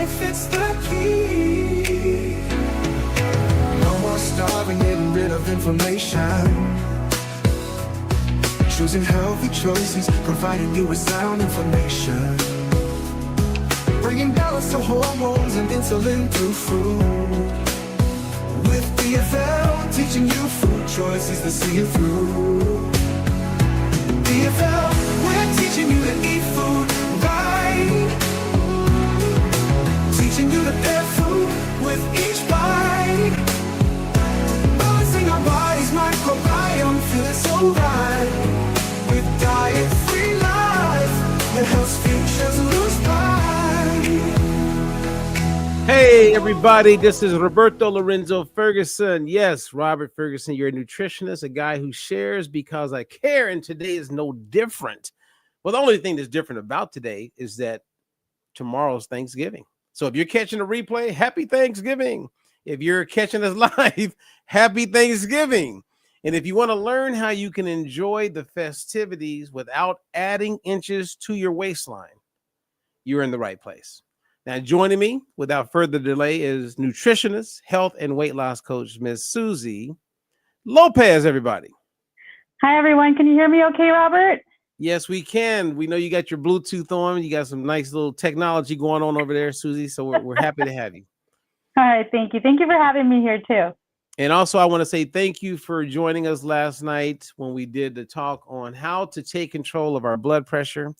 life, it's the key. No more starving, getting rid of inflammation. Choosing healthy choices, providing you with sound information. Bringing balance to hormones and insulin through food. With DFL, teaching you food choices to see it through. DFL, we're teaching you to eat food right. Teaching you to pair food with each bite. Balancing our body's microbiome, feeling so right. With diet-free life, the health futures lose by. Hey everybody, this is Roberto Lorenzo Ferguson. Yes, Robert Ferguson, you're a nutritionist, a guy who shares because I care, and today is no different. Well, the only thing that's different about today is that tomorrow's Thanksgiving. So if you're catching a replay, happy Thanksgiving. If you're catching us live, happy Thanksgiving. And if you want to learn how you can enjoy the festivities without adding inches to your waistline, you're in the right place. Now, joining me without further delay is nutritionist, health, and weight loss coach, Ms. Susie Lopez, everybody. Hi, everyone. Can you hear me okay, Robert? Yes, we can. We know you got your Bluetooth on. You got some nice little technology going on over there, Susie, so we're happy to have you. All right. Thank you. Thank you for having me here, too. And also, I want to say thank you for joining us last night when we did the talk on how to take control of our blood pressure.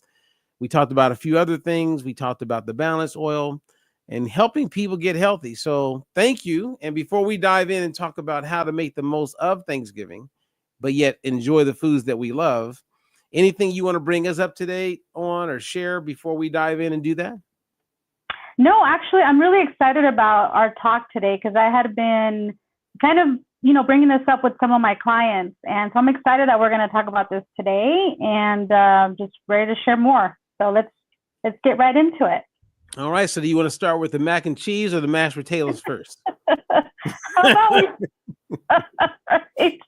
We talked about a few other things. We talked about the balance oil and helping people get healthy. So thank you. And before we dive in and talk about how to make the most of Thanksgiving, but yet enjoy the foods that we love, anything you want to bring us up to date on or share before we dive in and do that? No, actually, I'm really excited about our talk today because I had been kind of, bringing this up with some of my clients. And so I'm excited that we're going to talk about this today and just ready to share more. So let's get right into it. All right. So do you want to start with the mac and cheese or the mashed potatoes first? How about we... Right.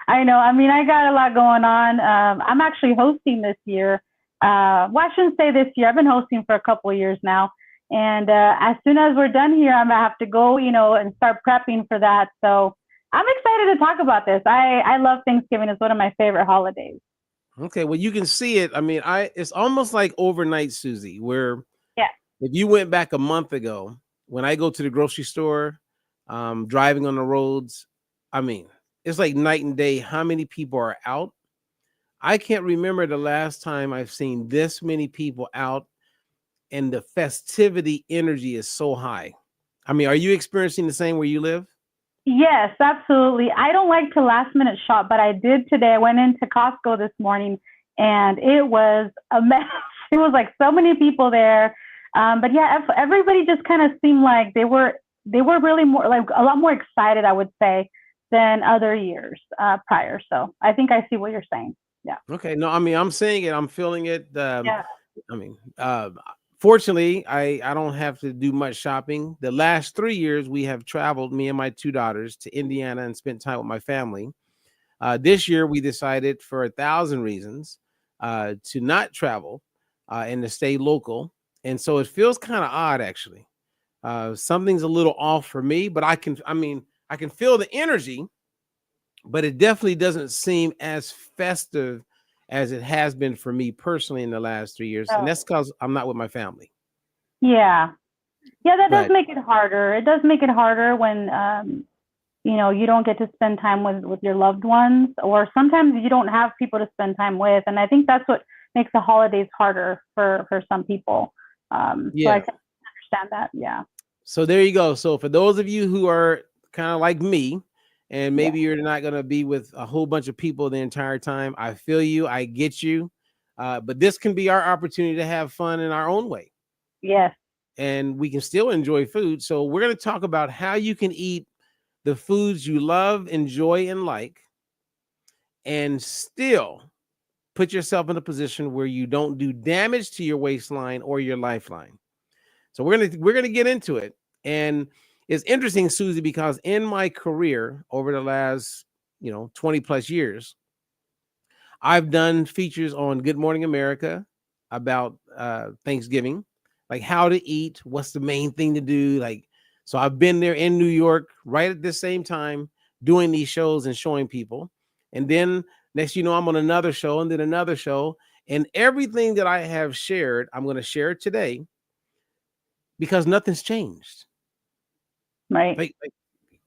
I know. I mean, I got a lot going on. I'm actually hosting this year. Well, I shouldn't say this year. I've been hosting for a couple of years now. And as soon as we're done here, I'm going to have to go, and start prepping for that. So I'm excited to talk about this. I love Thanksgiving. It's one of my favorite holidays. Okay. Well, you can see it. I mean, it's almost like overnight, Susie, where yeah. If you went back a month ago, when I go to the grocery store, driving on the roads, I mean, it's like night and day how many people are out. I can't remember the last time I've seen this many people out, and the festivity energy is so high. I mean, are you experiencing the same where you live? Yes, absolutely. I don't like to last minute shop, but I did today. I went into Costco this morning and it was a mess. It was like so many people there. But yeah, everybody just kind of seemed like they were really more, like a lot more excited, I would say, than other years prior. So I think I see what you're saying. Yeah. Okay. No, I mean, I'm seeing it. I'm feeling it. Yeah. I mean, fortunately, I don't have to do much shopping. The last 3 years, we have traveled, me and my two daughters, to Indiana and spent time with my family. This year, we decided for 1,000 reasons to not travel and to stay local. And so it feels kind of odd, actually. Something's a little off for me, but I can feel the energy, but it definitely doesn't seem as festive as it has been for me personally in the last 3 years. Oh. And that's because I'm not with my family. Yeah. Yeah, that does make it harder. It does make it harder when, you don't get to spend time with your loved ones, or sometimes you don't have people to spend time with. And I think that's what makes the holidays harder for some people. So I can understand that. Yeah. So there you go. So for those of you who are kind of like me, and maybe you're not going to be with a whole bunch of people the entire time, I feel you. I get you. But this can be our opportunity to have fun in our own way. Yes. And we can still enjoy food. So we're going to talk about how you can eat the foods you love, enjoy, and like, and still put yourself in a position where you don't do damage to your waistline or your lifeline. So we're gonna get into it. And it's interesting, Susie, because in my career over the last 20 plus years, I've done features on Good Morning America about Thanksgiving. like how to eat, what's the main thing to do. Like, so I've been there in New York right at the same time doing these shows and showing people. And then next, I'm on another show and then another show. And everything that I have shared, I'm going to share it today because nothing's changed. Right. Like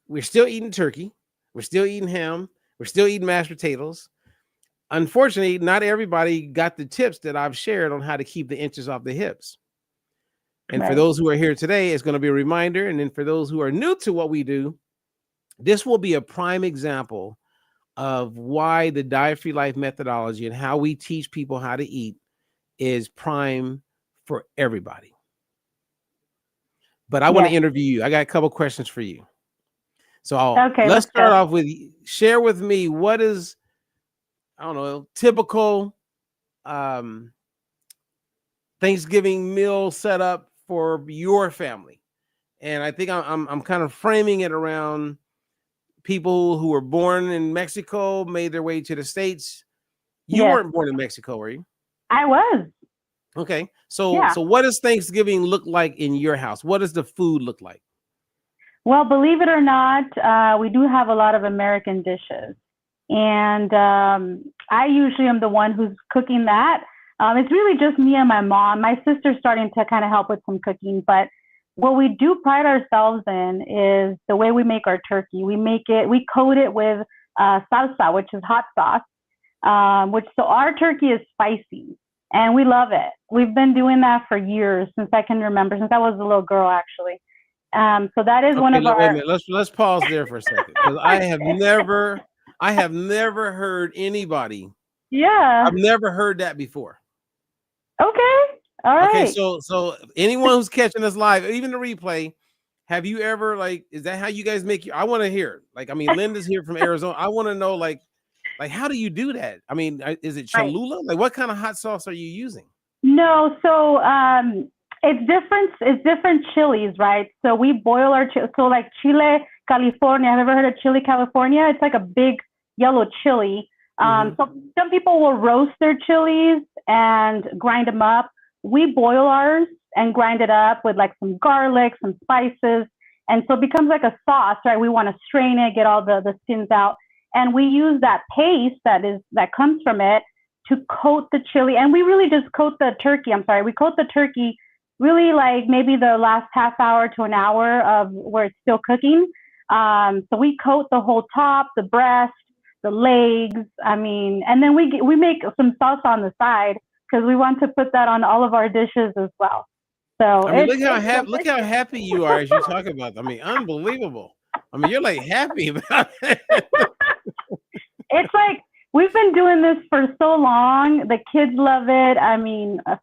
we're still eating turkey. We're still eating ham. We're still eating mashed potatoes. Unfortunately, not everybody got the tips that I've shared on how to keep the inches off the hips. And for those who are here today, it's going to be a reminder. And then for those who are new to what we do, this will be a prime example of why the Diet-Free Life methodology and how we teach people how to eat is prime for everybody. But I want to interview you. I got a couple questions for you. So let's start off with, share with me what is, I don't know, typical Thanksgiving meal setup for your family. And I think I'm kind of framing it around people who were born in Mexico, made their way to the States. You weren't born in Mexico, were you? I was. Okay. So what does Thanksgiving look like in your house? What does the food look like? Well, believe it or not, we do have a lot of American dishes. And I usually am the one who's cooking that. It's really just me and my mom. My sister's starting to kind of help with some cooking. But what we do pride ourselves in is the way we make our turkey. We coat it with salsa, which is hot sauce, so our turkey is spicy. And we love it. We've been doing that for years, since I can remember, since I was a little girl, actually. So that is one of our. Wait a minute. Let's pause there for a second, because I have never heard anybody. Yeah. I've never heard that before. Okay. All right. Okay. So anyone who's catching us live, even the replay, have you ever, like, is that how you guys make I want to hear. Like, I mean, Linda's here from Arizona. I want to know, like, how do you do that? I mean, is it Cholula? Right. Like, what kind of hot sauce are you using? No, so it's different chilies, right? So we boil our so like Chile California. Have you ever heard of Chile California? It's like a big yellow chili. So some people will roast their chilies and grind them up. We boil ours and grind it up with like some garlic, some spices, and so it becomes like a sauce, right? We want to strain it, get all the skins out. And we use that paste that comes from it to coat the chili. And we really just coat the turkey. We coat the turkey really like maybe the last half hour to an hour of where it's still cooking. So we coat the whole top, the breast, the legs. And then we make some salsa on the side because we want to put that on all of our dishes as well. So look how happy you are as you talk about it. Unbelievable. You're like happy about it. It's like we've been doing this for so long. The kids love it.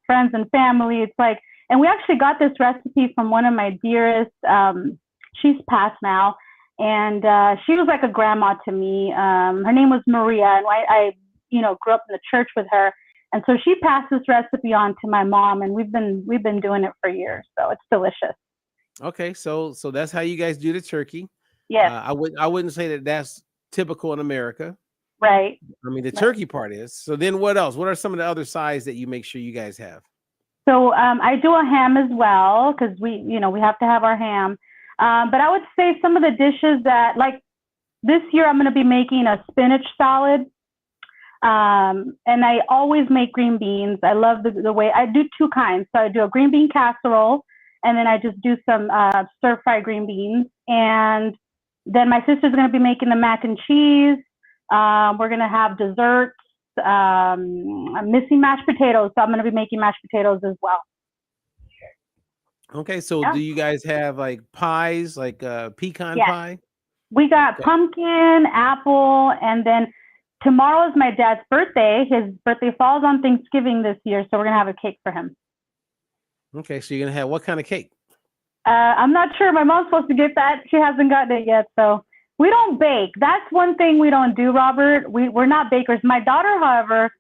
Friends and family. It's like, and we actually got this recipe from one of my dearest. She's passed now, and she was like a grandma to me. Her name was Maria, and I grew up in the church with her, and so she passed this recipe on to my mom, and we've been doing it for years. So it's delicious. Okay, so that's how you guys do the turkey. Yeah. I wouldn't say that that's typical in America. Right. The turkey part is. So then what else? What are some of the other sides that you make sure you guys have? So I do a ham as well, because we have to have our ham. But I would say some of the dishes that, like this year, I'm going to be making a spinach salad. And I always make green beans. I love the way I do two kinds. So I do a green bean casserole, and then I just do some stir-fried green beans. And then my sister's going to be making the mac and cheese. We're going to have desserts. I'm missing mashed potatoes, so I'm going to be making mashed potatoes as well. Okay, so do you guys have like pies, like pecan pie? We got pumpkin, apple, and then tomorrow is my dad's birthday. His birthday falls on Thanksgiving this year, so we're going to have a cake for him. Okay, so you're going to have what kind of cake? I'm not sure. My mom's supposed to get that. She hasn't gotten it yet, so we don't bake. That's one thing we don't do, Robert. We're not bakers. My daughter, however,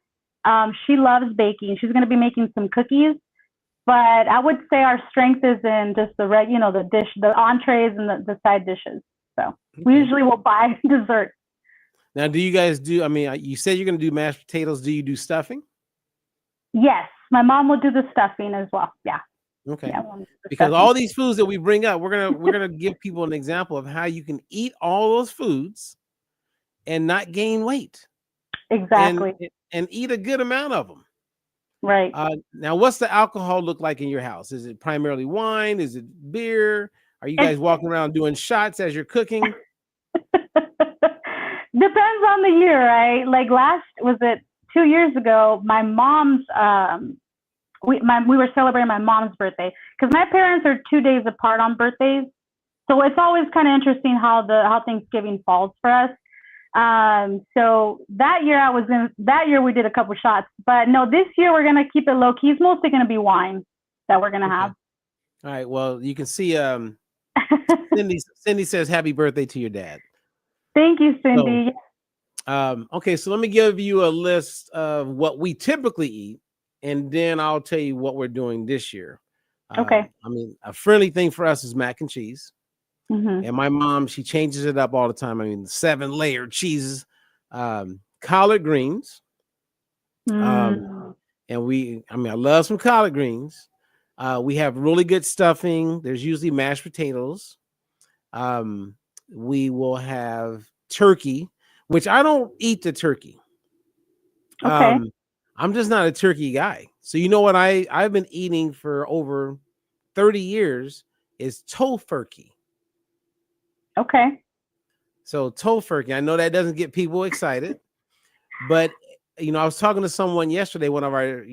she loves baking. She's going to be making some cookies, but I would say our strength is in just the dish, the entrees and the side dishes. So we usually will buy dessert. Now, do you guys do, you said you're going to do mashed potatoes. Do you do stuffing? Yes. My mom will do the stuffing as well. Yeah. Okay. Yeah, Because all these foods that we bring up, we're gonna give people an example of how you can eat all those foods and not gain weight and exactly. and eat a good amount of them. Right. Now, what's the alcohol look like in your house? Is it primarily wine? Is it beer? Are you guys It's walking around doing shots as you're cooking? depends on the year, right? Like was it 2 years ago? My mom's we were celebrating my mom's birthday because my parents are 2 days apart on birthdays, so it's always kind of interesting how Thanksgiving falls for us. So that year we did a couple shots, but no, this year we're gonna keep it low key. It's mostly gonna be wine that we're gonna have. All right. Well, you can see Cindy says happy birthday to your dad. Thank you, Cindy. Okay, so let me give you a list of what we typically eat, and then I'll tell you what we're doing this year. Okay. I mean, a friendly thing for us is mac and cheese. Mm-hmm. And my mom, she changes it up all the time. I mean, 7-layer cheeses, collard greens. And I love some collard greens. We have really good stuffing. There's usually mashed potatoes. We will have turkey, which I don't eat the turkey. Okay. I'm just not a turkey guy. So you know what I've been eating for over 30 years is tofurkey. Okay. So tofurkey, I know that doesn't get people excited, but I was talking to someone yesterday, one of our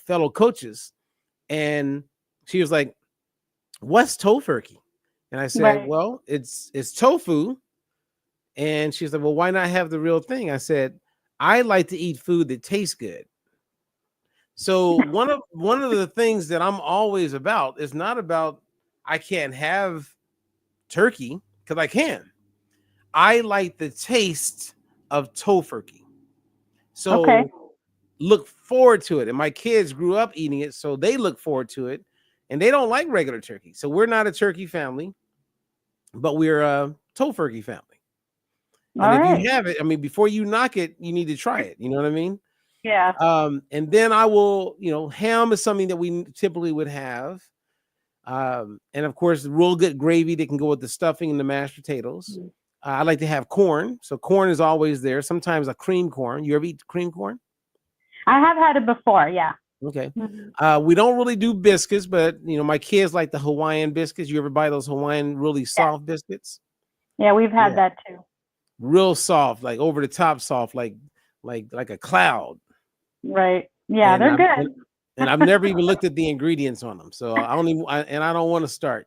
fellow coaches, and she was like, "What's tofurkey?" And I said, Right. "Well, it's tofu." And she's like, "Well, why not have the real thing?" I said, "I like to eat food that tastes good." So one of the things that I'm always about is not about I can't have turkey because I can. I like the taste of tofurkey. So Okay. look forward to it. And my kids grew up eating it, so they look forward to it. And they don't like regular turkey. So we're not a turkey family, but we're a tofurkey family. And All if right. you have it, I mean, before you knock it, you need to try it. You know what I mean? Yeah. And then I will, ham is something that we typically would have. And of course, real good gravy that can go with the stuffing and the mashed potatoes. I like to have corn. So corn is always there. Sometimes a cream corn. You ever eat cream corn? I have had it before. Yeah. Okay. Mm-hmm. We don't really do biscuits, but my kids like the Hawaiian biscuits. You ever buy those Hawaiian really soft biscuits? Yeah, we've had that too. Real soft, like over the top soft, like a cloud. Right. Yeah, they're good. And I've never even looked at the ingredients on them, so I don't want to start.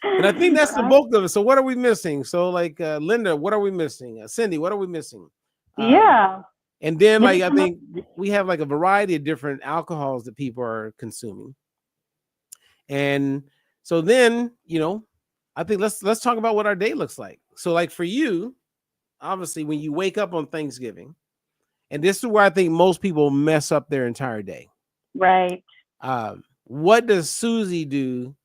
And I think that's the bulk of it. So what are we missing? So like Linda, what are we missing? Cindy, what are we missing? Yeah. And then I think we have like a variety of different alcohols that people are consuming. And so then, I think let's talk about what our day looks like. So like for you, obviously when you wake up on Thanksgiving, and this is where I think most people mess up their entire day. Right. What does Susie do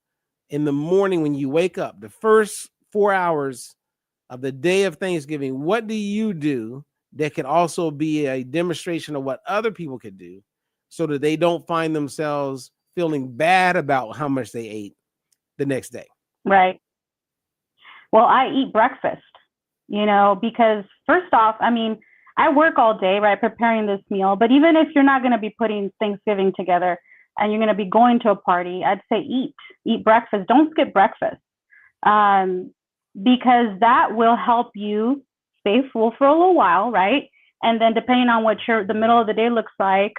in the morning when you wake up? The first 4 hours of the day of Thanksgiving, what do you do that could also be a demonstration of what other people could do so that they don't find themselves feeling bad about how much they ate the next day? Right. Well, I eat breakfast, because first off, I mean, I work all day, right, preparing this meal. But even if you're not going to be putting Thanksgiving together and you're going to be going to a party, I'd say eat breakfast. Don't skip breakfast, because that will help you stay full for a little while, right? And then depending on what the middle of the day looks like,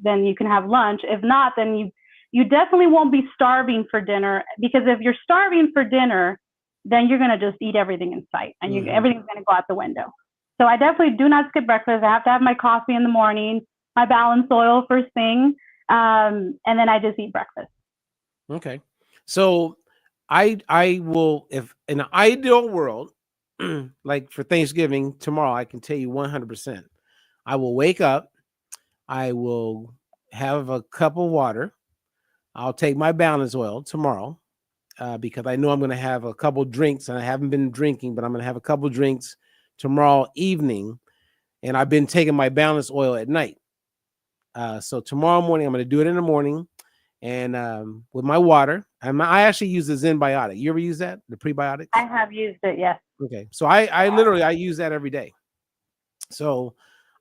then you can have lunch. If not, then you definitely won't be starving for dinner, because if you're starving for dinner, then you're going to just eat everything in sight and everything's going to go out the window. So I definitely do not skip breakfast. I have to have my coffee in the morning, my balanced oil first thing, and then I just eat breakfast. Okay. So I will, if in an ideal world, like for Thanksgiving tomorrow, I can tell you 100%. I will wake up. I will have a cup of water. I'll take my balanced oil tomorrow because I know I'm going to have a couple drinks, and I haven't been drinking, but I'm going to have a couple drinks tomorrow evening, and I've been taking my balanced oil at night. So tomorrow morning, I'm going to do it in the morning, and with my water. I actually use the Zenbiotic. You ever use that? The prebiotics? I have used it, yes. Okay. So I literally use that every day. So,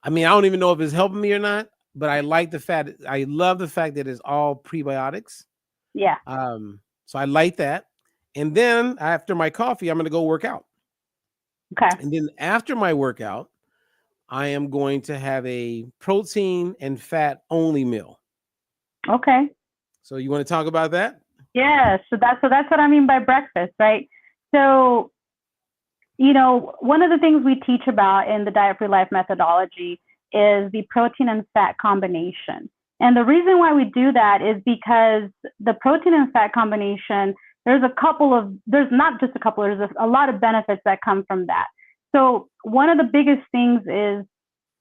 I mean, I don't even know if it's helping me or not, but I like the fact. I love the fact that it's all prebiotics. Yeah. So I like that. And then after my coffee, I'm going to go work out. Okay. And then after my workout, I am going to have a protein and fat only meal. Okay. So you want to talk about that? Yeah. So that's what I mean by breakfast, right? So, you know, one of the things we teach about in the Diet Free Life methodology is the protein and fat combination. And the reason why we do that is because the protein and fat combination, there's not just a couple, there's a lot of benefits that come from that. So one of the biggest things is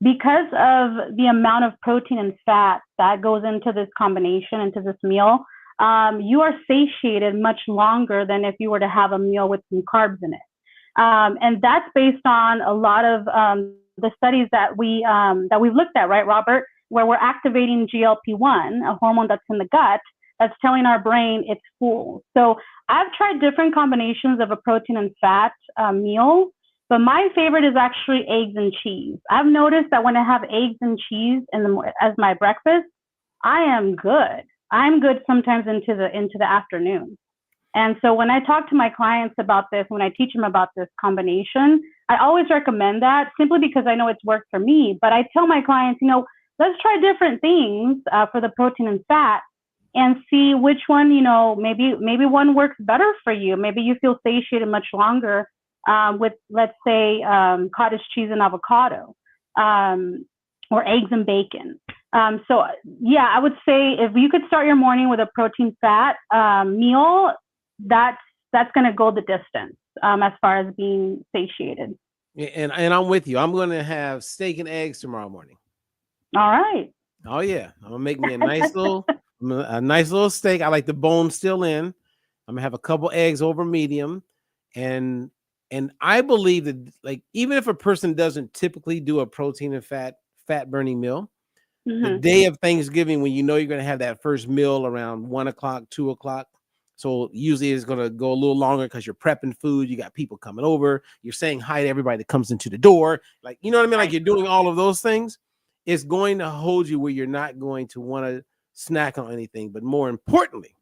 because of the amount of protein and fat that goes into this combination, into this meal, you are satiated much longer than if you were to have a meal with some carbs in it. And that's based on a lot of the studies that we've looked at, right, Robert, where we're activating GLP-1, a hormone that's in the gut, that's telling our brain it's full. So I've tried different combinations of a protein and fat meal, but my favorite is actually eggs and cheese. I've noticed that when I have eggs and cheese as my breakfast, I am good. I'm good sometimes into the afternoon. And so when I talk to my clients about this, when I teach them about this combination, I always recommend that simply because I know it's worked for me. But I tell my clients, you know, let's try different things for the protein and fat and see which one, you know, maybe one works better for you. Maybe you feel satiated much longer with, let's say, cottage cheese and avocado or eggs and bacon. So yeah, I would say if you could start your morning with a protein fat meal, that's going to go the distance as far as being satiated. And I'm with you. I'm going to have steak and eggs tomorrow morning. All right. Oh yeah, I'm gonna make me a nice little steak. I like the bone still in. I'm gonna have a couple eggs over medium, and I believe that, like, even if a person doesn't typically do a protein and fat burning meal, the day of Thanksgiving, when you know you're gonna have that first meal around 1 o'clock, 2 o'clock. So usually it's gonna go a little longer because you're prepping food. You got people coming over. You're saying hi to everybody that comes into the door. Like, you know what I mean? Like, you're doing all of those things. It's going to hold you where you're not going to want to snack on anything. But more importantly,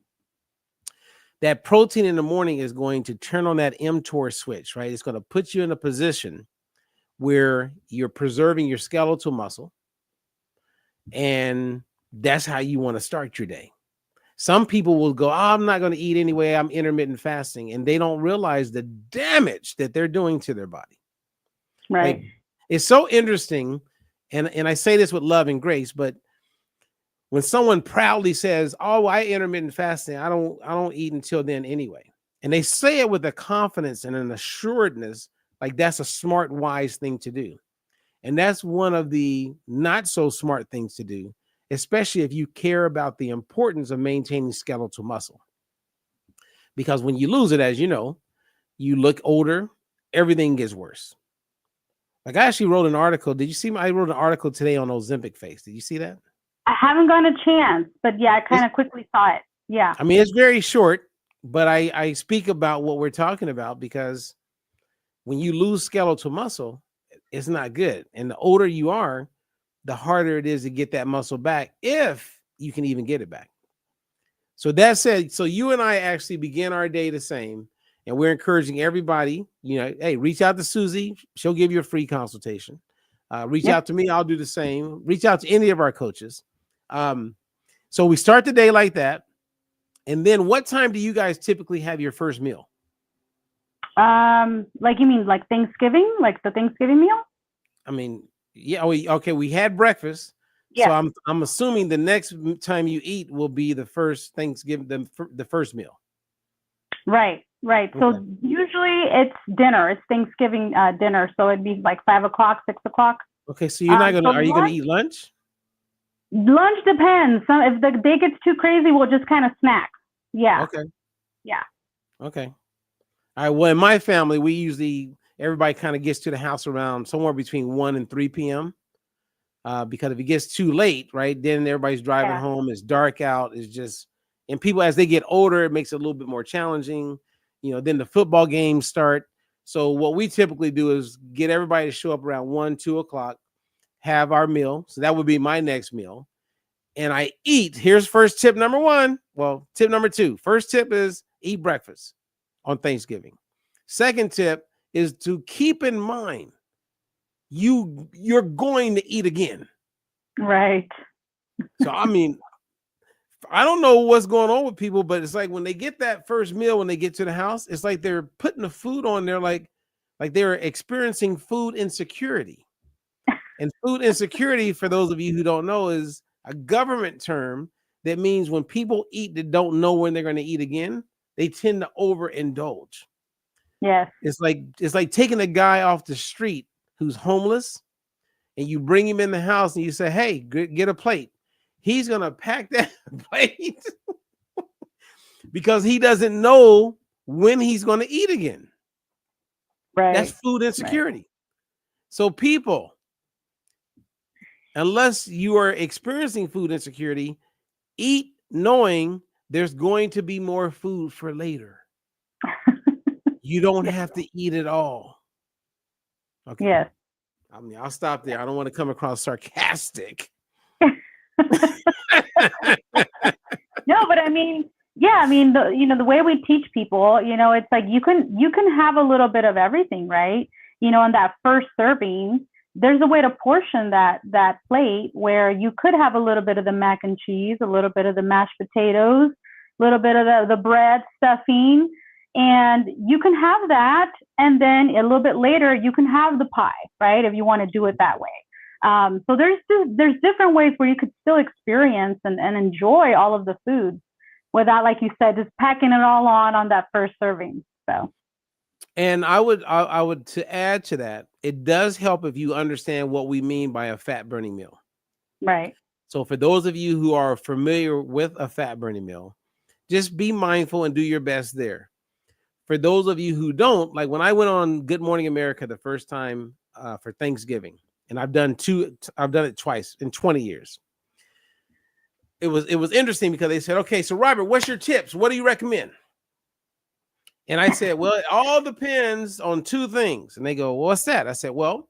that protein in the morning is going to turn on that mTOR switch, right? It's going to put you in a position where you're preserving your skeletal muscle. And that's how you want to start your day. Some people will go, oh, I'm not going to eat anyway. I'm intermittent fasting. And they don't realize the damage that they're doing to their body. Right. Like, it's so interesting. And I say this with love and grace, but when someone proudly says, "Oh, I intermittent fasting, I don't eat until then anyway," and they say it with a confidence and an assuredness, like that's a smart, wise thing to do. And that's one of the not so smart things to do, especially if you care about the importance of maintaining skeletal muscle. Because when you lose it, as you know, you look older, everything gets worse. Like, I actually wrote an article. Did you see? I wrote an article today on Ozempic face. Did you see that? I haven't gotten a chance, but yeah, I kind of quickly saw it. Yeah. I mean, it's very short, but I speak about what we're talking about because when you lose skeletal muscle, it's not good. And the older you are, the harder it is to get that muscle back, if you can even get it back. So that said, so you and I actually begin our day the same. And we're encouraging everybody, you know, hey, reach out to Susie. She'll give you a free consultation. Reach out to me. I'll do the same. Reach out to any of our coaches. So we start the day like that. And then what time do you guys typically have your first meal? Like, you mean like Thanksgiving, like the Thanksgiving meal? I mean, yeah. We had breakfast. Yeah. So I'm assuming the next time you eat will be the first Thanksgiving, the first meal. Right. So usually it's dinner. It's Thanksgiving dinner. So it'd be like 5 o'clock, 6 o'clock. Okay. So you're not are you going to eat lunch? Lunch depends. So if the day gets too crazy, we'll just kind of snack. Yeah. Okay. Yeah. Okay. All right. Well, in my family, everybody kind of gets to the house around somewhere between 1 and 3 p.m. because if it gets too late, right, then everybody's driving Yeah. home. It's dark out. It's just, and people as they get older, it makes it a little bit more challenging. Then the football games start. So what we typically do is get everybody to show up around 1-2 o'clock, have our meal. So that would be my next meal. And I eat. Here's first tip number 1. Well, tip number 2. First tip is eat breakfast on Thanksgiving. Second tip is to keep in mind you're going to eat again. Right. So I mean, I don't know what's going on with people, but it's like when they get that first meal, when they get to the house, it's like they're putting the food on there like they're experiencing food insecurity. And food insecurity, for those of you who don't know, is a government term that means when people eat that don't know when they're going to eat again, they tend to overindulge. Yes. It's like taking a guy off the street who's homeless, and you bring him in the house and you say, "Hey, get a plate." He's going to pack that plate because he doesn't know when he's going to eat again. Right. That's food insecurity. Right. So people, unless you are experiencing food insecurity, eat knowing there's going to be more food for later. You don't have to eat it all. Okay. Yes. I mean, I'll stop there. I don't want to come across sarcastic. No, but I mean, yeah, I mean, the way we teach people, it's like you can have a little bit of everything, right? On that first serving, there's a way to portion that plate where you could have a little bit of the mac and cheese, a little bit of the mashed potatoes, a little bit of the bread stuffing, and you can have that, and then a little bit later you can have the pie, right? If you want to do it that way. So there's different ways where you could still experience and enjoy all of the foods without, like you said, just packing it all on that first serving. So. And I would to add to that, it does help if you understand what we mean by a fat burning meal. Right. So for those of you who are familiar with a fat burning meal, just be mindful and do your best there. For those of you who don't, like when I went on Good Morning America the first time for Thanksgiving, and I've done it twice in 20 years. It was interesting because they said, "Okay, so Robert, what's your tips? What do you recommend?" And I said, "Well, it all depends on 2 things." And they go, "Well, what's that?" I said, "Well,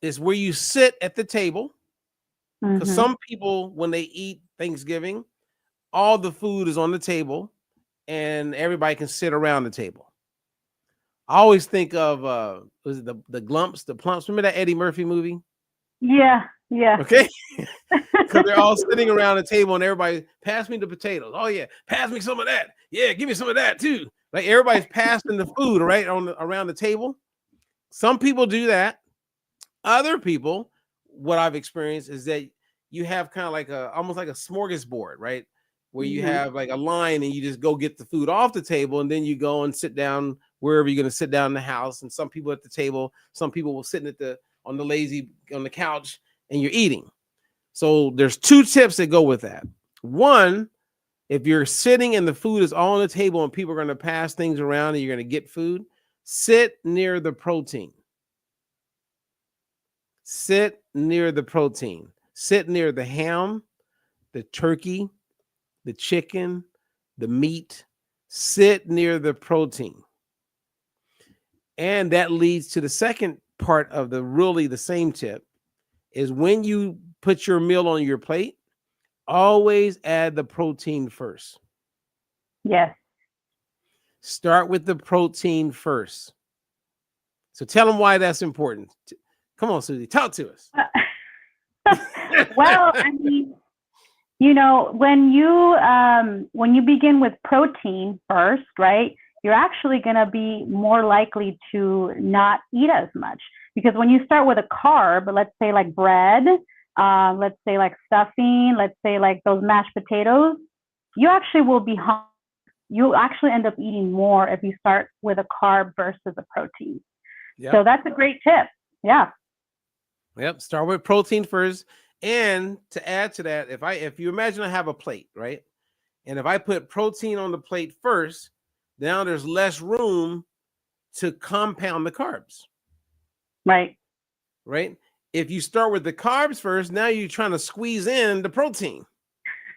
it's where you sit at the table." Because some people, when they eat Thanksgiving, all the food is on the table and everybody can sit around the table. I always think of was it the Glumps, the Plumps? Remember that Eddie Murphy movie? Yeah. Okay. Because they're all sitting around the table and everybody, pass me the potatoes. Oh yeah, pass me some of that. Yeah, give me some of that too. Like everybody's passing the food right around the table. Some people do that. Other people, what I've experienced is that you have kind of like almost like a smorgasbord, right? Where you have like a line and you just go get the food off the table and then you go and sit down wherever you're going to sit down in the house. And some people at the table, some people will sit on the couch and you're eating. So there's 2 tips that go with that. One, if you're sitting and the food is all on the table and people are going to pass things around and you're going to get food, sit near the protein. Sit near the protein. Sit near the ham, the turkey, the chicken, the meat. Sit near the protein. And that leads to the second part of the same tip is when you put your meal on your plate, always add the protein first. Yes. Start with the protein first. So tell them why that's important. Come on, Susie, talk to us. Well, I mean, when you begin with protein first, right, you're actually going to be more likely to not eat as much. Because when you start with a carb, let's say like bread, let's say like stuffing, let's say like those mashed potatoes, you actually will be hungry. You'll actually end up eating more if you start with a carb versus a protein. Yep. So that's a great tip. Yeah. Yep. Start with protein first. And to add to that, if you imagine I have a plate, right? And if I put protein on the plate first, now there's less room to compound the carbs. Right. Right. if you start with the carbs first, now you're trying to squeeze in the protein.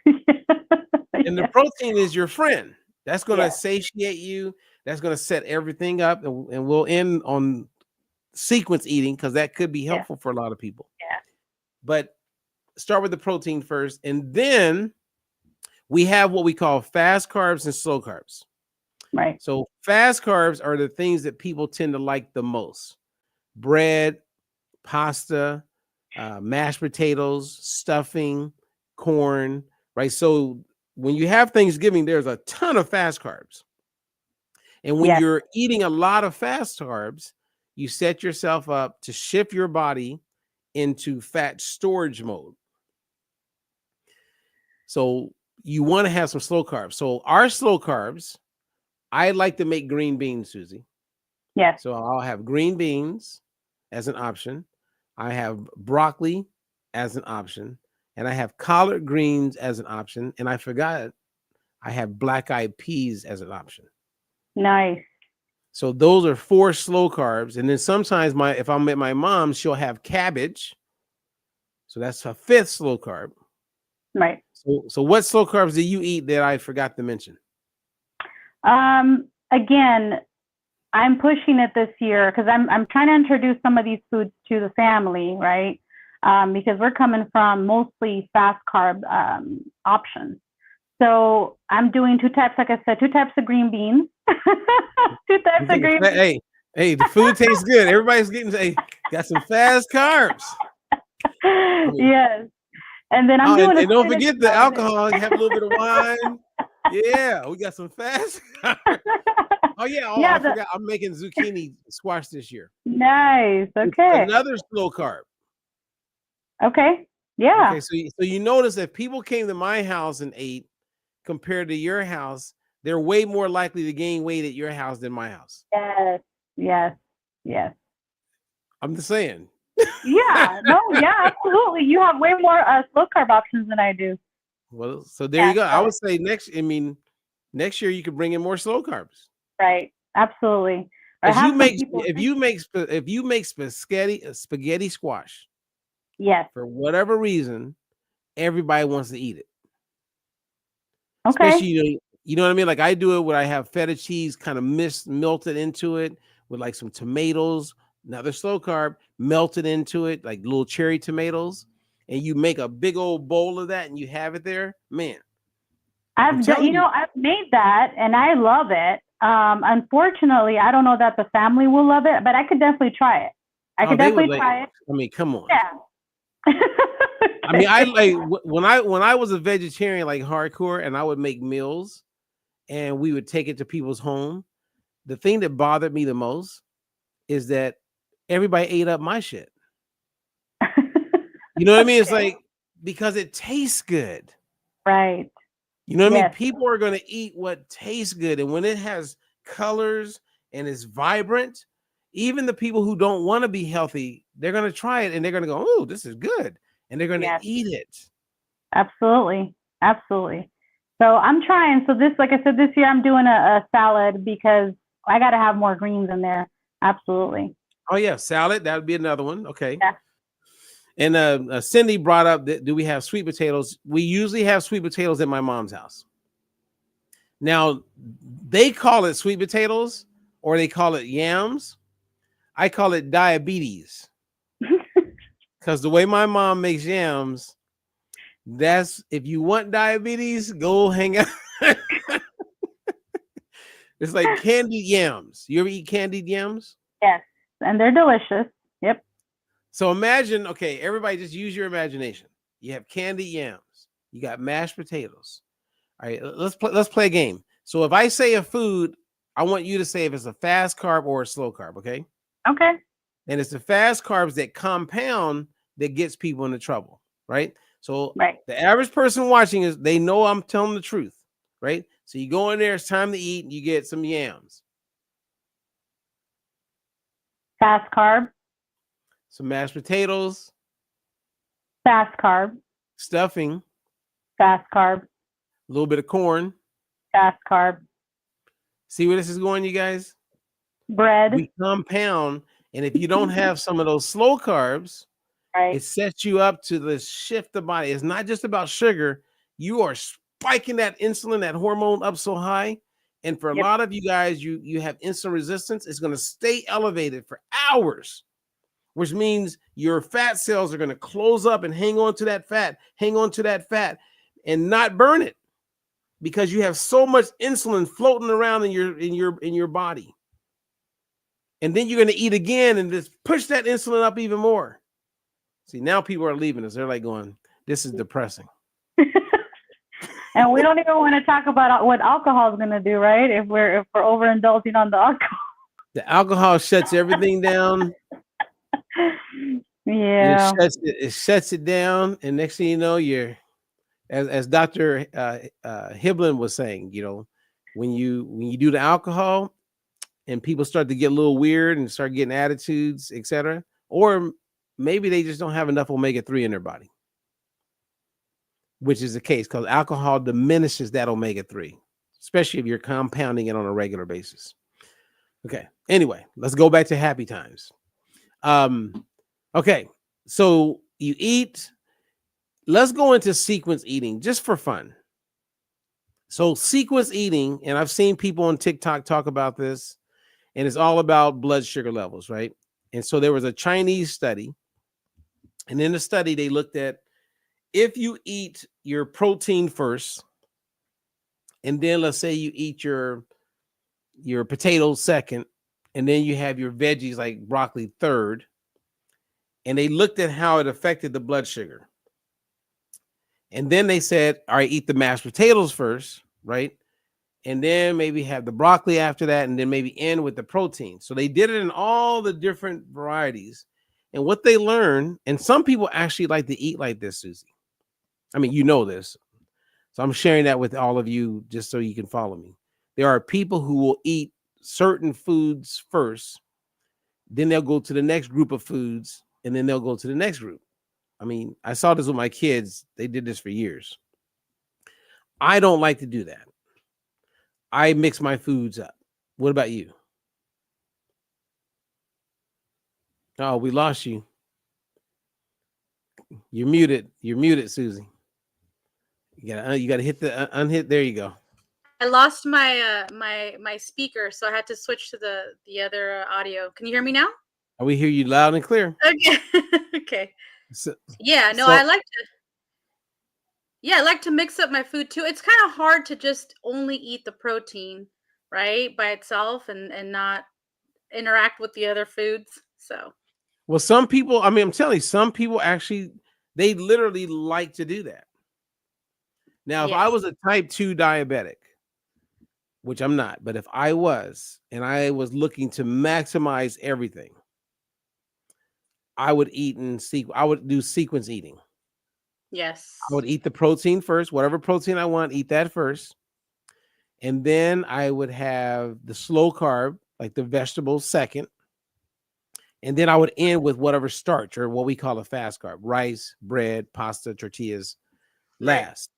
And the protein is your friend. That's going to satiate you. That's going to set everything up. And we'll end on sequence eating because that could be helpful for a lot of people. Yeah. But start with the protein first. And then we have what we call fast carbs and slow carbs. Right. So fast carbs are the things that people tend to like the most. Bread, pasta, mashed potatoes, stuffing, corn, right? So when you have Thanksgiving, there's a ton of fast carbs. And when you're eating a lot of fast carbs, you set yourself up to shift your body into fat storage mode. So you want to have some slow carbs. So our slow carbs, I like to make green beans, Susie. Yes. So I'll have green beans as an option. I have broccoli as an option. And I have collard greens as an option. And I forgot, I have black-eyed peas as an option. Nice. So those are 4 slow carbs. And then sometimes if I'm at my mom's, she'll have cabbage. So that's a 5th slow carb. Right. So what slow carbs do you eat that I forgot to mention? Again, I'm pushing it this year because I'm trying to introduce some of these foods to the family, right? Because we're coming from mostly fast carb options. So I'm doing 2 types, like I said, 2 types of green beans. 2 types of green beans. Hey, the food tastes good. Everybody's got some fast carbs. Yes. And then I'm doing and don't forget the alcohol. You have a little bit of wine. Yeah, we got some fast carbs. Oh, yeah. Oh, I forgot. I'm making zucchini squash this year. Nice. Okay. It's another slow carb. Okay. Yeah. Okay. So you notice if people came to my house and ate compared to your house, they're way more likely to gain weight at your house than my house. Yes. Yes. Yes. I'm just saying. Yeah. No. Yeah. Absolutely. You have way more slow carb options than I do. Well, so there you go. I would say next year you could bring in more slow carbs. Right. Absolutely. If you make spaghetti squash. Yes. For whatever reason, everybody wants to eat it. Okay. Especially, you know what I mean? Like I do it where I have feta cheese kind of melted into it with like some tomatoes, another slow carb, melted into it, like little cherry tomatoes. And you make a big old bowl of that and you have it there, man. I've made that and I love it. Unfortunately, I don't know that the family will love it, but I could definitely try it. I could definitely try it. I mean, come on. Yeah. I mean, I like when I was a vegetarian, like hardcore, and I would make meals and we would take it to people's home. The thing that bothered me the most is that everybody ate up my shit. You know what I mean? It's like, because it tastes good. Right. You know what I mean? People are going to eat what tastes good. And when it has colors and it's vibrant, even the people who don't want to be healthy, they're going to try it and they're going to go, oh, this is good. And they're going to eat it. Absolutely. Absolutely. So I'm trying. So this, like I said, this year I'm doing a salad because I got to have more greens in there. Absolutely. Oh, yeah. Salad. That would be another one. Okay. Yeah. And Cindy brought up that, do we have sweet potatoes? We usually have sweet potatoes at my mom's house. Now, they call it sweet potatoes or they call it yams. I call it diabetes. Because the way my mom makes yams, that's, if you want diabetes, go hang out. It's like candied yams. You ever eat candied yams? Yes. And they're delicious. Yep. So imagine, okay, everybody just use your imagination. You have candied yams. You got mashed potatoes. All right, let's play a game. So if I say a food, I want you to say if it's a fast carb or a slow carb, okay? Okay. And it's the fast carbs that compound that gets people into trouble, right? So the average person watching they know I'm telling the truth, right? So you go in there, it's time to eat, and you get some yams. Fast carb. Some mashed potatoes. Fast carb. Stuffing. Fast carb. A little bit of corn. Fast carb. See where this is going, you guys? Bread. We compound, and if you don't have some of those slow carbs, Right. It sets you up to shift the body. It's not just about sugar. You are spiking that insulin, that hormone up so high. And for a Yep. lot of you guys, you have insulin resistance. It's going to stay elevated for hours, which means your fat cells are going to close up and hang on to that fat, and not burn it because you have so much insulin floating around in your body. And then you're going to eat again and just push that insulin up even more. See, now people are leaving us. They're like going, this is depressing. And we don't even want to talk about what alcohol is going to do, right? If we're overindulging on the alcohol. The alcohol shuts everything down. Yeah. It shuts it down. And next thing you know, as Dr. Hiblin was saying, when you do the alcohol and people start to get a little weird and start getting attitudes, etc., or maybe they just don't have enough omega-3 in their body, which is the case because alcohol diminishes that omega-3, especially if you're compounding it on a regular basis. Okay. Anyway, let's go back to happy times. Okay. So you eat. Let's go into sequence eating just for fun. So sequence eating, and I've seen people on TikTok talk about this, and it's all about blood sugar levels, right? And so there was a Chinese study, and in the study, they looked at if you eat your protein first, and then let's say you eat your potatoes second, and then you have your veggies like broccoli third, and they looked at how it affected the blood sugar. And then they said, all right, eat the mashed potatoes first, right? And then maybe have the broccoli after that, and then maybe end with the protein. So they did it in all the different varieties. And what they learned, and some people actually like to eat like this, Susie. I mean, you know this. So I'm sharing that with all of you just so you can follow me. There are people who will eat certain foods first, then they'll go to the next group of foods, and then they'll go to the next group. I mean, I saw this with my kids. They did this for years. I don't like to do that. I mix my foods up. What about you? Oh, we lost you. You're muted. You're muted, Susie. You gotta hit the unhit. There you go. I lost my my speaker, so I had to switch to the other audio. Can you hear me now? We hear you loud and clear. Okay. Okay. So, Yeah, no, so- I like to mix up my food too. It's kind of hard to just only eat the protein, right, by itself and not interact with the other foods. So, well, some people, I mean, I'm telling you, some people actually, they literally like to do that. Now, if I yes. was a type 2 diabetic, which I'm not, but if I was, and I was looking to maximize everything, I would I would do sequence eating. Yes. I would eat the protein first, whatever protein I want, eat that first. And then I would have the slow carb, like the vegetables second. And then I would end with whatever starch or what we call a fast carb, rice, bread, pasta, tortillas, last.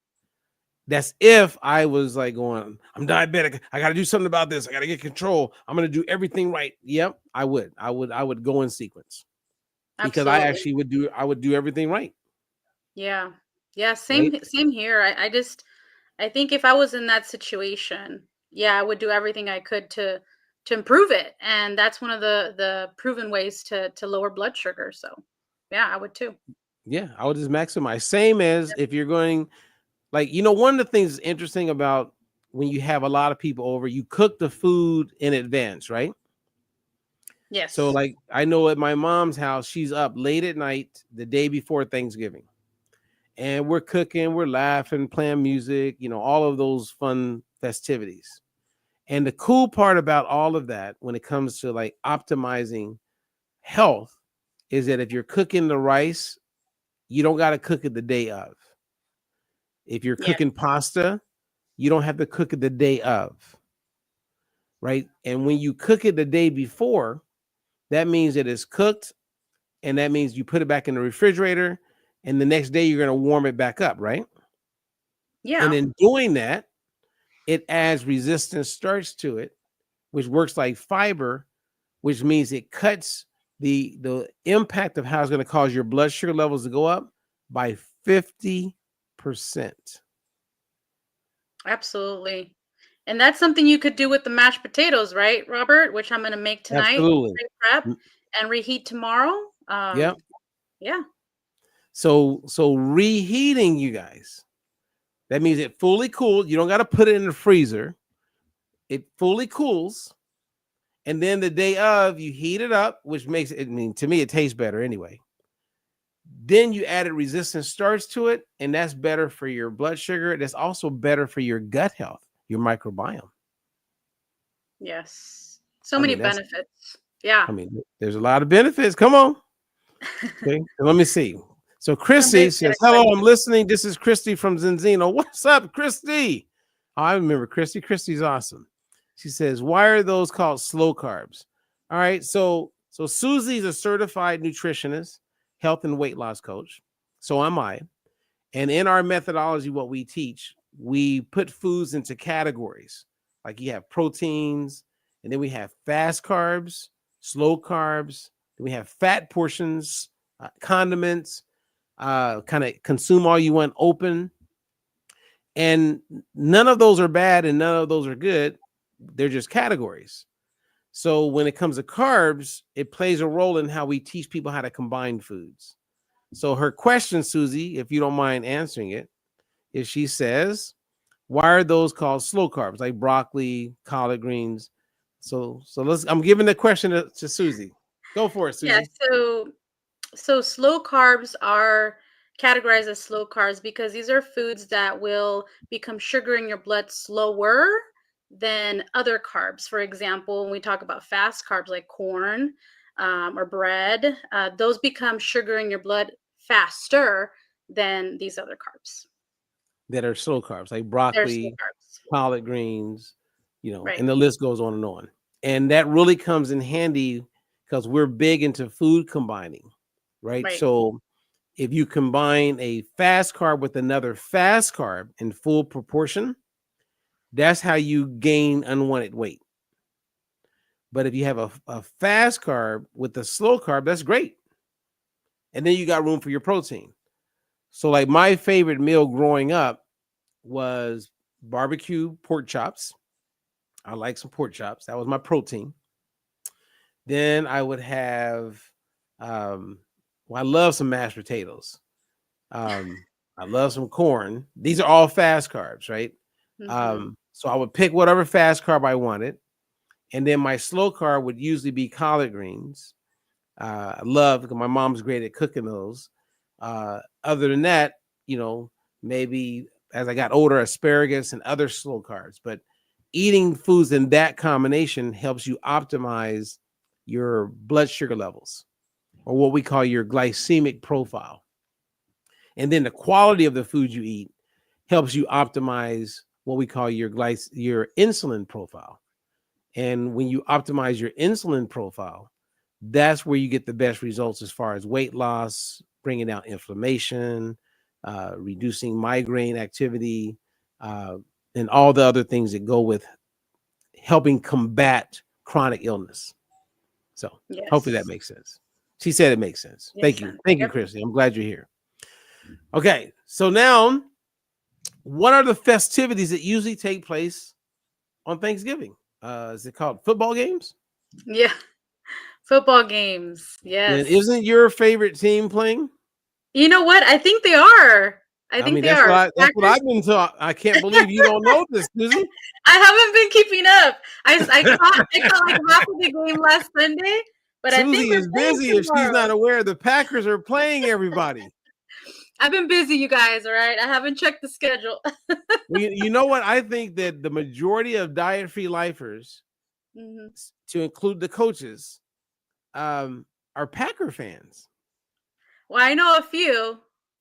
That's if I was like going, I'm diabetic. I got to do something about this. I got to get control. I'm going to do everything right. Yep, I would go in sequence because Absolutely. I would do everything right. Yeah. Yeah, Right? same here. I think if I was in that situation, yeah, I would do everything I could to improve it. And that's one of the proven ways to lower blood sugar. So, yeah, I would too. Yeah, I would just maximize. Same as if you're going, like, one of the things that's interesting about when you have a lot of people over, you cook the food in advance, right? So, Yes. like, I know at my mom's house, she's up late at night the day before Thanksgiving. And we're cooking, we're laughing, playing music, all of those fun festivities. And the cool part about all of that, when it comes to like optimizing health, is that if you're cooking the rice, you don't got to cook it the day of. If you're Yes. cooking pasta, you don't have to cook it the day of. Right. And when you cook it the day before, that means that it's cooked. And that means you put it back in the refrigerator. And the next day you're going to warm it back up. Right. Yeah. And in doing that, it adds resistant starch to it, which works like fiber, which means it cuts the impact of how it's going to cause your blood sugar levels to go up by 50%. Absolutely. And that's something you could do with the mashed potatoes, right, Robert? Which I'm going to make tonight, Absolutely. prep, and reheat tomorrow. Yeah. Yeah. So reheating, you guys, that means it fully cooled. You don't got to put it in the freezer. It fully cools. And then the day of, you heat it up, which makes it, I mean, to me, it tastes better anyway. Then you added resistant starch to it, and that's better for your blood sugar. That's also better for your gut health, your microbiome. Yes. So many benefits. Yeah. I mean, there's a lot of benefits. Come on. Okay. So let me see. So Christy says, hello, I'm listening. This is Christy from Zenzino. What's up, Christy? Oh, I remember Christy. Christy's awesome. She says, why are those called slow carbs? All right. So Susie's a certified nutritionist, health and weight loss coach. So am I. And in our methodology, what we teach, we put foods into categories. Like you have proteins, and then we have fast carbs, slow carbs, then we have fat portions, condiments, kind of consume all you want, open. And none of those are bad and none of those are good. They're just categories. So when it comes to carbs, it plays a role in how we teach people how to combine foods. So her question, Susie, if you don't mind answering it, is she says, why are those called slow carbs, like broccoli, collard greens? So I'm giving the question to Susie. Go for it, Susie. Yeah, so slow carbs are categorized as slow carbs because these are foods that will become sugar in your blood slower than other carbs. For example, when we talk about fast carbs like corn or bread, those become sugar in your blood faster than these other carbs. That are slow carbs, like broccoli, collard greens, right. And the list goes on and on. And that really comes in handy because we're big into food combining, right? So if you combine a fast carb with another fast carb in full proportion, that's how you gain unwanted weight. But if you have a fast carb with a slow carb, that's great. And then you got room for your protein. So like my favorite meal growing up was barbecue pork chops. I like some pork chops. That was my protein. Then I would have, I love some mashed potatoes. I love some corn. These are all fast carbs, right? Mm-hmm. So I would pick whatever fast carb I wanted. And then my slow carb would usually be collard greens. I love, because my mom's great at cooking those. Other than that, maybe as I got older, asparagus and other slow carbs. But eating foods in that combination helps you optimize your blood sugar levels, or what we call your glycemic profile. And then the quality of the food you eat helps you optimize what we call your insulin profile. And when you optimize your insulin profile, that's where you get the best results as far as weight loss, bringing down inflammation, reducing migraine activity, and all the other things that go with helping combat chronic illness. So hopefully that makes sense. She said it makes sense. Yes, thank you. Thank you, Christy. I'm glad you're here. Okay. So now, what are the festivities that usually take place on Thanksgiving? Is it called football games? Yeah. Football games. Yes. And isn't your favorite team playing? You know what? I think they are. I think they are. That's what I've been taught. I can't believe you don't know this, Susie. I haven't been keeping up. I caught like half of the game last Sunday, but Susie I think is busy if she's not aware. The Packers are playing everybody. I've been busy, you guys. All right, I haven't checked the schedule. Well, you know what? I think that the majority of diet-free lifers, to include the coaches, are Packer fans. Well, I know a few.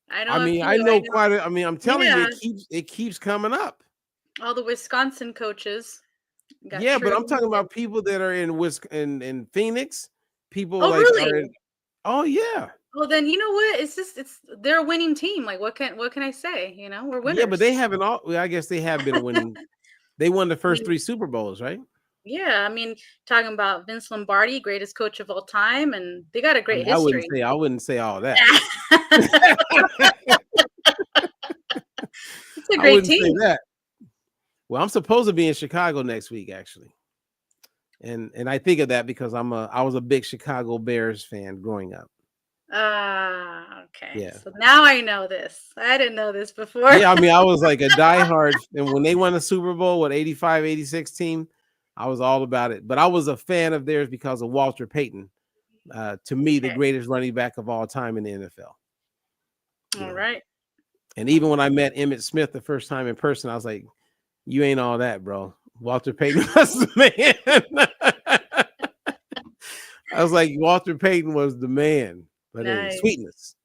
I know quite a. I'm telling you, it keeps coming up. All the Wisconsin coaches. Yeah, but I'm talking about people that are in Phoenix. People really? Oh yeah. Well, then you know what? They're a winning team. Like what can I say? We're winners. Yeah, but they haven't I guess they have been winning. They won the first 3 Super Bowls, right? Yeah, I mean, talking about Vince Lombardi, greatest coach of all time, and they got a I great mean, history. I wouldn't say all that. It's a I great wouldn't say team. that. Well, I'm supposed to be in Chicago next week, actually. And I think of that because I was a big Chicago Bears fan growing up. Ah, okay. Yeah. So now I know this. I didn't know this before. Yeah, I mean, I was like a diehard, and when they won the Super Bowl with 85, 86 team, I was all about it. But I was a fan of theirs because of Walter Payton. To me, the Okay. greatest running back of all time in the NFL. You All know, right. and even when I met Emmitt Smith the first time in person, I was like, "You ain't all that, bro." Walter Payton was the man. I was like, Walter Payton was the man. But hey, Nice. sweetness.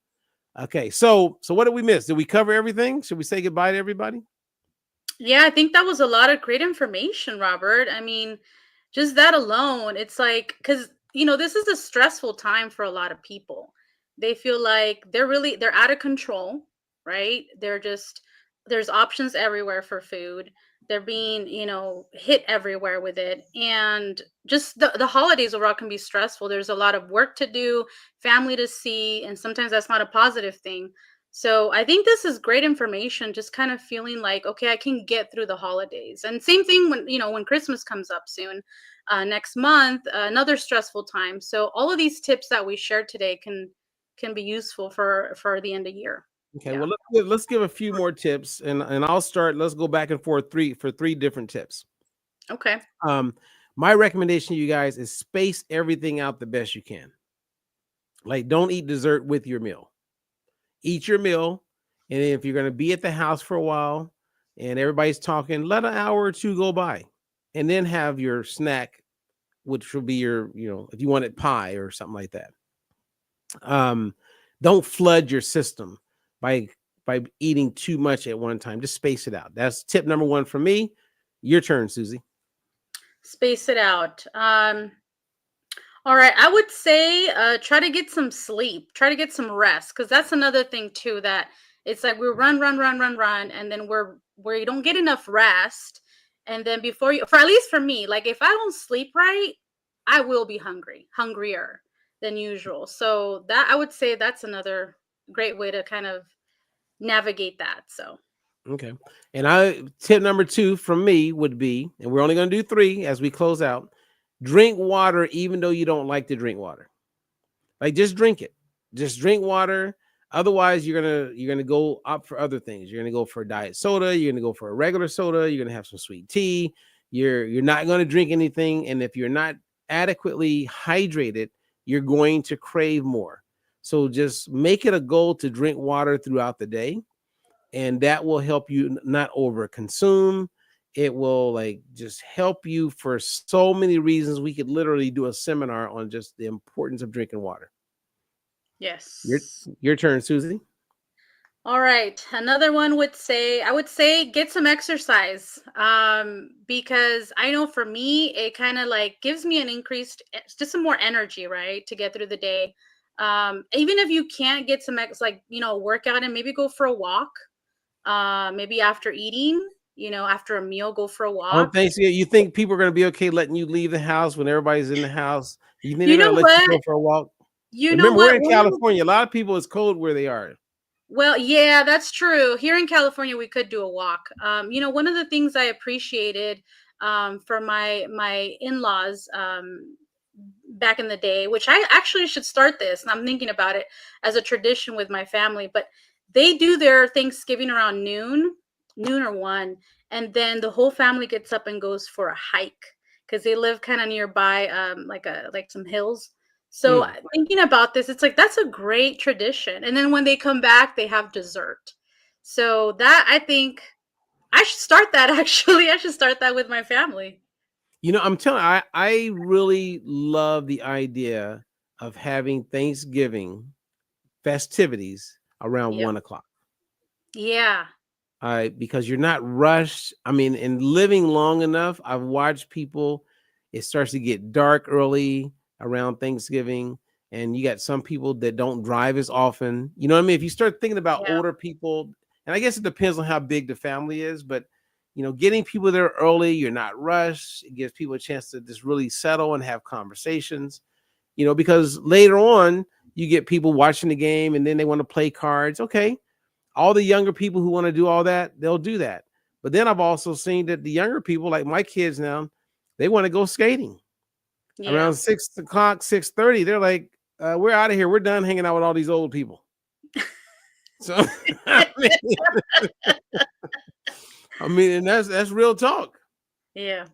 Okay, so what did we miss? Did we cover everything? Should we say goodbye to everybody? Yeah, I think that was a lot of great information, Robert. I mean, just that alone, it's like, because, this is a stressful time for a lot of people. They feel like they're out of control, right? There's options everywhere for food. They're being, hit everywhere with it. And just the holidays overall can be stressful. There's a lot of work to do, family to see, and sometimes that's not a positive thing. So I think this is great information, just kind of feeling like, okay, I can get through the holidays. And same thing when Christmas comes up soon, next month, another stressful time. So all of these tips that we shared today can be useful for the end of year. Okay, Yeah. well let's give a few more tips, and I'll start. Let's go back and forth three different tips. Okay. My recommendation to you guys is space everything out the best you can. Like, don't eat dessert with your meal. Eat your meal, and if you're going to be at the house for a while and everybody's talking, let an hour or two go by, and then have your snack, which will be your, if you wanted pie or something like that. Don't flood your system by eating too much at one time. Just space it out. That's tip number one for me. Your turn, Susie. Space it out. All right, I would say try to get some sleep, try to get some rest, because that's another thing too, that it's like we run, run, run, run, run, and then where you don't get enough rest, and then before you, for at least for me, like if I don't sleep right, I will be hungrier than usual. So that I would say that's another great way to kind of navigate that. So Okay. And tip number two from me would be, and we're only going to do three as we close out, drink water even though you don't like to drink water. Like, just drink it. Just drink water. Otherwise, you're gonna go up for other things. You're gonna go for a diet soda. You're gonna go for a regular soda. You're gonna have some sweet tea. You're not gonna drink anything. And if you're not adequately hydrated, you're going to crave more. So just make it a goal to drink water throughout the day, and that will help you not over consume. It will just help you for so many reasons. We could literally do a seminar on just the importance of drinking water. your yes. your turn, Susie. All right. Another one I would say get some exercise. Because I know for me, it kind of like gives me an just some more energy, right? To get through the day. Even if you can't get some workout and maybe go for a walk. Maybe after eating, after a meal, go for a On walk. Thanksgiving, you think people are going to be okay letting you leave the house when everybody's in the house? You think they're You going know to let you what? go for a walk? You know Remember, we're what? in California. A lot of people, it's cold where they are. Well, yeah, that's true. Here in California, we could do a walk. One of the things I appreciated for my in-laws back in the day, which I actually should start this, and I'm thinking about it as a tradition with my family, but they do their Thanksgiving around noon or 1, and then the whole family gets up and goes for a hike because they live kind of nearby, like some hills. So Mm. thinking about this, it's like that's a great tradition. And then when they come back, they have dessert. So that I think I should start that actually. I should start that with my family. I'm telling you, I really love the idea of having Thanksgiving festivities around Yep. 1 o'clock. Yeah. Because you're not rushed. I mean, in living long enough, I've watched people, it starts to get dark early around Thanksgiving, and you got some people that don't drive as often. You know what I mean? If you start thinking about Yeah. older people, and I guess it depends on how big the family is, but getting people there early, you're not rushed. It gives people a chance to just really settle and have conversations, because later on you get people watching the game and then they want to play cards. Okay. All the younger people who want to do all that, they'll do that. But then I've also seen that the younger people, like my kids now, they want to go skating around 6 o'clock, 6:30. They're like, we're out of here. We're done hanging out with all these old people. So, and that's real talk. Yeah.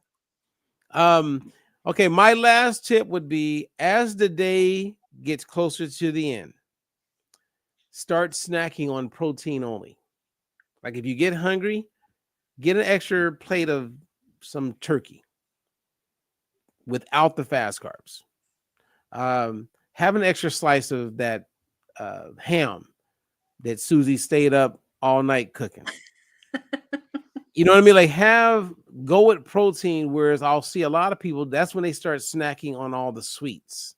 Okay. My last tip would be, as the day gets closer to the end, start snacking on protein only. Like if you get hungry, get an extra plate of some turkey without the fast carbs. Have an extra slice of that ham that Susie stayed up all night cooking. You know what I mean? Like go with protein, whereas I'll see a lot of people, that's when they start snacking on all the sweets.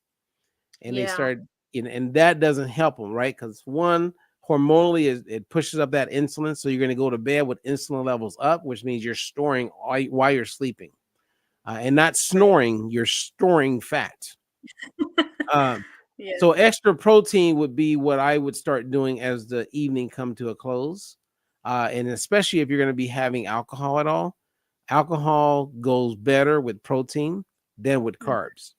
And they start, and that doesn't help them, right? Because one, hormonally, it pushes up that insulin. So you're going to go to bed with insulin levels up, which means you're storing while you're sleeping. And not snoring, you're storing fat. So extra protein would be what I would start doing as the evening come to a close. And especially if you're going to be having alcohol at all, alcohol goes better with protein than with carbs.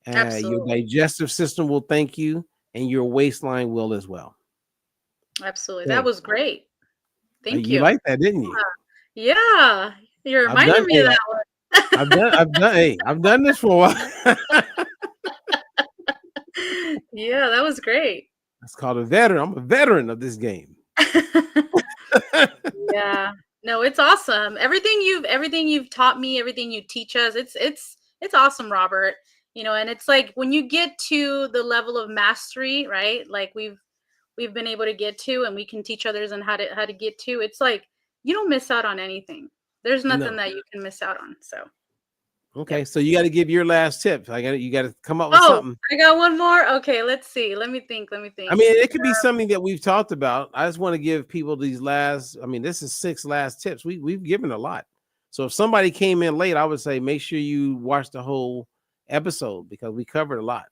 Your digestive system will thank you, and your waistline will as well. Absolutely. That was great. Thank you. You liked that, didn't you? Yeah. You reminded me of that one. I've done this for a while. Yeah, that was great. That's called a veteran. I'm a veteran of this game. Yeah. No, it's awesome. Everything you've taught me, everything you teach us, it's awesome, Robert. And it's like when you get to the level of mastery, right? Like we've been able to get to, and we can teach others on how to get to. It's like you don't miss out on anything. There's nothing that you can miss out on. So okay, so you got to give your last tip. You got to come up with something. I got one more. Okay, let's see. Let me think. I mean, it could be something that we've talked about. I just want to give people these last. I mean, this is 6 last tips. We've given a lot. So if somebody came in late, I would say make sure you watch the whole episode because we covered a lot.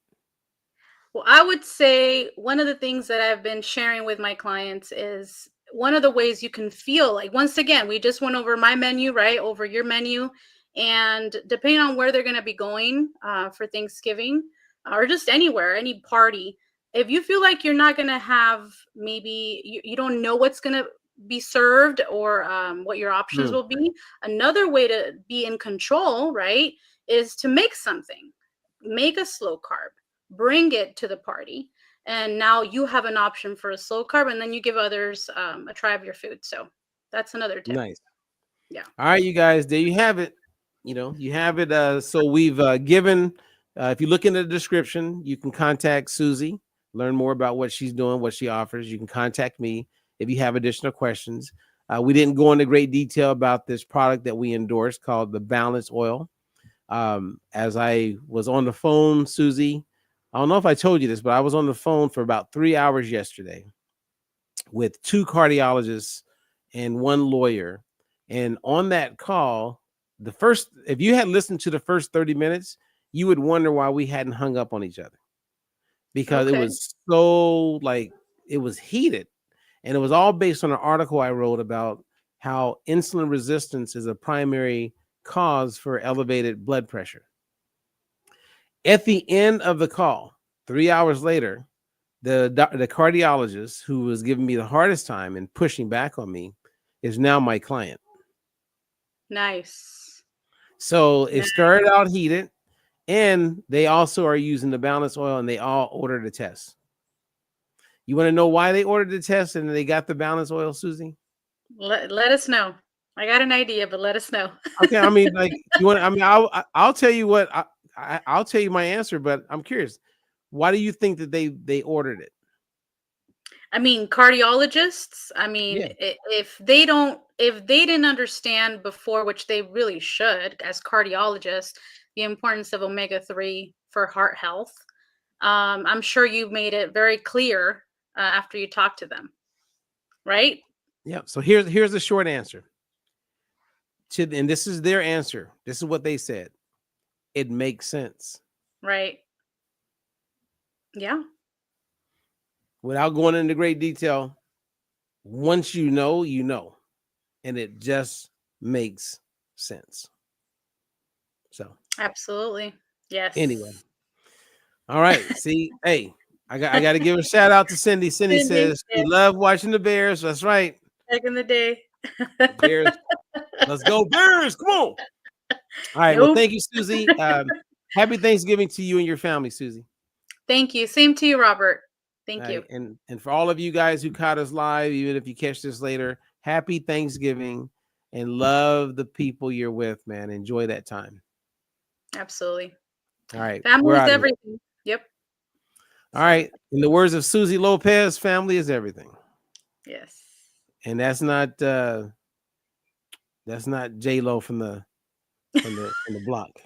Well, I would say one of the things that I've been sharing with my clients is one of the ways you can feel like, once again, we just went over my menu, right? Over your menu. And depending on where they're going to be going for Thanksgiving or just anywhere, any party, if you feel like you're not going to have, maybe you don't know what's going to be served or what your options will be, another way to be in control, right, is to make something. Make a slow carb, bring it to the party, and now you have an option for a slow carb, and then you give others a try of your food. So that's another tip. Nice. Yeah. All right, you guys, there you have it. You have it. So we've given, if you look in the description, you can contact Susie, learn more about what she's doing, what she offers. You can contact me if you have additional questions. We didn't go into great detail about this product that we endorse called the Balance Oil. As I was on the phone, Susie, I don't know if I told you this, but I was on the phone for about 3 hours yesterday with 2 cardiologists and 1 lawyer. And on that call, if you had listened to the first 30 minutes, you would wonder why we hadn't hung up on each other, because it was so it was heated, and it was all based on an article I wrote about how insulin resistance is a primary cause for elevated blood pressure. At the end of the call, 3 hours later, the cardiologist who was giving me the hardest time and pushing back on me is now my client. Nice. So it started out heated, and they also are using the Balance Oil, and they all ordered a test. You want to know why they ordered the test and they got the Balance Oil, Susie? Let us know. I got an idea, but let us know. Okay, I mean, you want? I mean, I'll tell you what. I'll tell you my answer, but I'm curious. Why do you think that they ordered it? I mean, cardiologists, I mean, if they didn't understand before, which they really should as cardiologists, the importance of omega-3 for heart health, I'm sure you made it very clear after you talked to them, right? Yeah. So here's the short answer. and this is their answer. This is what they said. It makes sense. Right. Yeah. Without going into great detail, once you know, you know. And it just makes sense. So Absolutely. Yes. anyway. All right. See, hey, I got to give a shout out to Cindy. Cindy says she loved watching the Bears. That's right. Back in the day. Bears. Let's go, Bears. Come on. All right. Well, thank you, Susie. Happy Thanksgiving to you and your family, Susie. Thank you. Same to you, Robert. Thank you. And for all of you guys who caught us live, even if you catch this later, happy Thanksgiving and love the people you're with, man. Enjoy that time. Absolutely. All right. Family is everything. Yep. All right. In the words of Susie Lopez, family is everything. Yes. And that's not J-Lo from the block.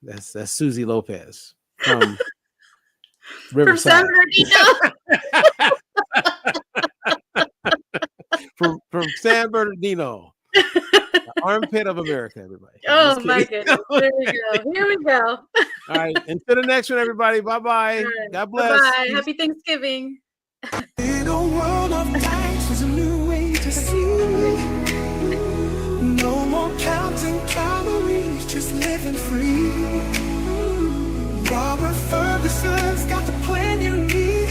That's Susie Lopez from Riverside. From San Bernardino. The armpit of America, everybody. Oh my goodness. There we go. Here we go. All right. Until the next one, everybody. Bye-bye. Right. God bless. Bye-bye. Happy Thanksgiving. In a world of thanks, there's a new way to see. No more counting calories, just living free. Robert Ferguson's got the plan you need.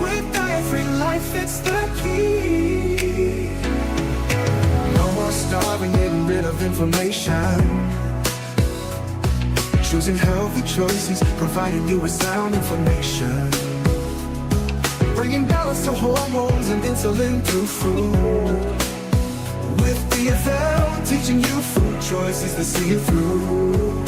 With diet-free life, it's the key. No more starving, getting rid of inflammation. Choosing healthy choices, providing you with sound information. Bringing balance to hormones and insulin through food. With the FM, teaching you food choices that see you through.